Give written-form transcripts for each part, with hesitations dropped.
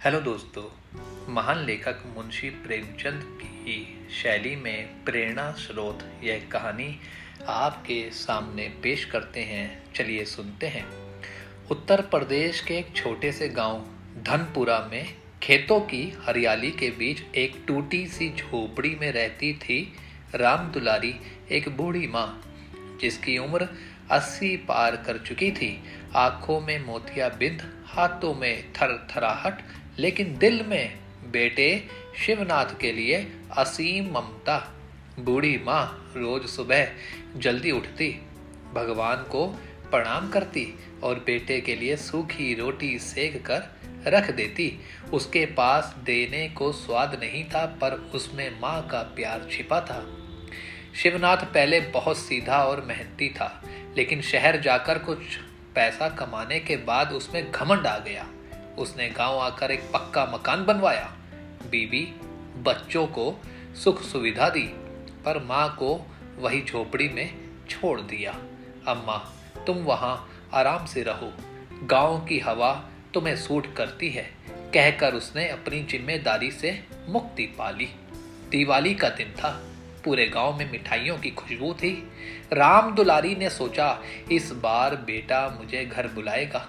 Hello दोस्तों। महान लेखक मुंशी प्रेमचंद की शैली में प्रेरणा स्रोत यह कहानी आपके सामने पेश करते हैं। चलिए सुनते हैं। उत्तर प्रदेश के एक छोटे से गांव धनपुरा में खेतों की हरियाली के बीच एक टूटी सी झोपड़ी में रहती थी राम दुलारी, एक बूढ़ी माँ जिसकी उम्र 80 पार कर चुकी थी। आंखों में मोतियाबिंद, हाथों में थरथराहट, लेकिन दिल में बेटे शिवनाथ के लिए असीम ममता। बूढ़ी माँ रोज सुबह जल्दी उठती, भगवान को प्रणाम करती और बेटे के लिए सूखी रोटी सेक कर रख देती। उसके पास देने को स्वाद नहीं था, पर उसमें माँ का प्यार छिपा था। शिवनाथ पहले बहुत सीधा और मेहनती था, लेकिन शहर जाकर कुछ पैसा कमाने के बाद उसमें घमंड आ गया। उसने गांव आकर एक पक्का मकान बनवाया, बीवी बच्चों को सुख सुविधा दी, पर माँ को वही झोपड़ी में छोड़ दिया। अम्मा, तुम वहां आराम से रहो, गांव की हवा तुम्हें सूट करती है, कहकर उसने अपनी जिम्मेदारी से मुक्ति पा ली। दिवाली का दिन था, पूरे गांव में मिठाइयों की खुशबू थी। राम दुलारी ने सोचा, इस बार बेटा मुझे घर बुलाएगा,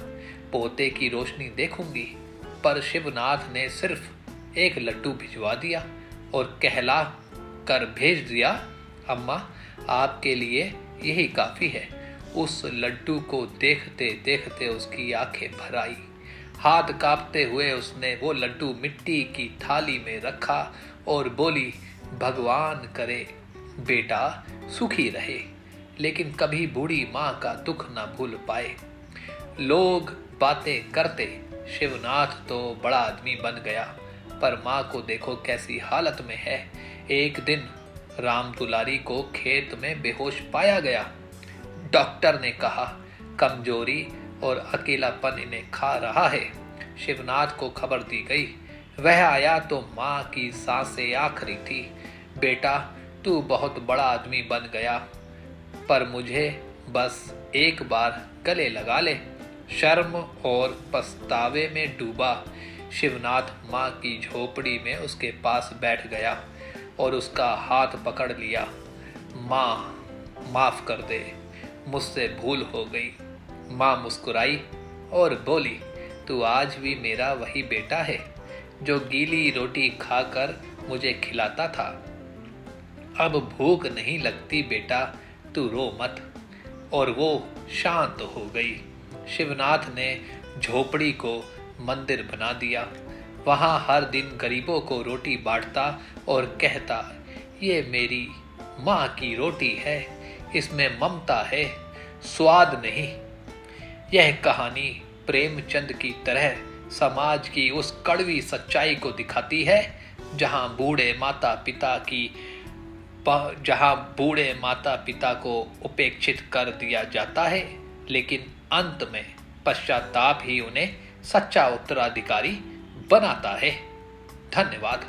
पोते की रोशनी देखूंगी। पर शिवनाथ ने सिर्फ एक लड्डू भिजवा दिया और कहला कर भेज दिया, अम्मा आपके लिए यही काफी है। उस लड्डू को देखते देखते उसकी आंखें भर आई। हाथ कांपते हुए उसने वो लड्डू मिट्टी की थाली में रखा और बोली, भगवान करे बेटा सुखी रहे, लेकिन कभी बूढ़ी माँ का दुख न भूल पाए। लोग बातें करते, शिवनाथ तो बड़ा आदमी बन गया, पर माँ को देखो कैसी हालत में है। एक दिन राम दुलारी को खेत में बेहोश पाया गया। डॉक्टर ने कहा, कमजोरी और अकेलापन इन्हें खा रहा है। शिवनाथ को खबर दी गई। वह आया तो माँ की सांसें आखरी थी। बेटा तू बहुत बड़ा आदमी बन गया, पर मुझे बस एक बार गले लगा ले। शर्म और पछतावे में डूबा शिवनाथ माँ की झोपड़ी में उसके पास बैठ गया और उसका हाथ पकड़ लिया। माँ माफ कर दे, मुझसे भूल हो गई। माँ मुस्कुराई और बोली, तू आज भी मेरा वही बेटा है जो गीली रोटी खाकर मुझे खिलाता था। अब भूख नहीं लगती बेटा, तू रो मत। और वो शांत हो गई। शिवनाथ ने झोपड़ी को मंदिर बना दिया। वहां हर दिन गरीबों को रोटी बांटता और कहता, ये मेरी माँ की रोटी है, इसमें ममता है, स्वाद नहीं। यह कहानी प्रेमचंद की तरह समाज की उस कड़वी सच्चाई को दिखाती है, जहां बूढ़े माता पिता को उपेक्षित कर दिया जाता है, लेकिन अंत में पश्चाताप ही उन्हें सच्चा उत्तराधिकारी बनाता है। धन्यवाद।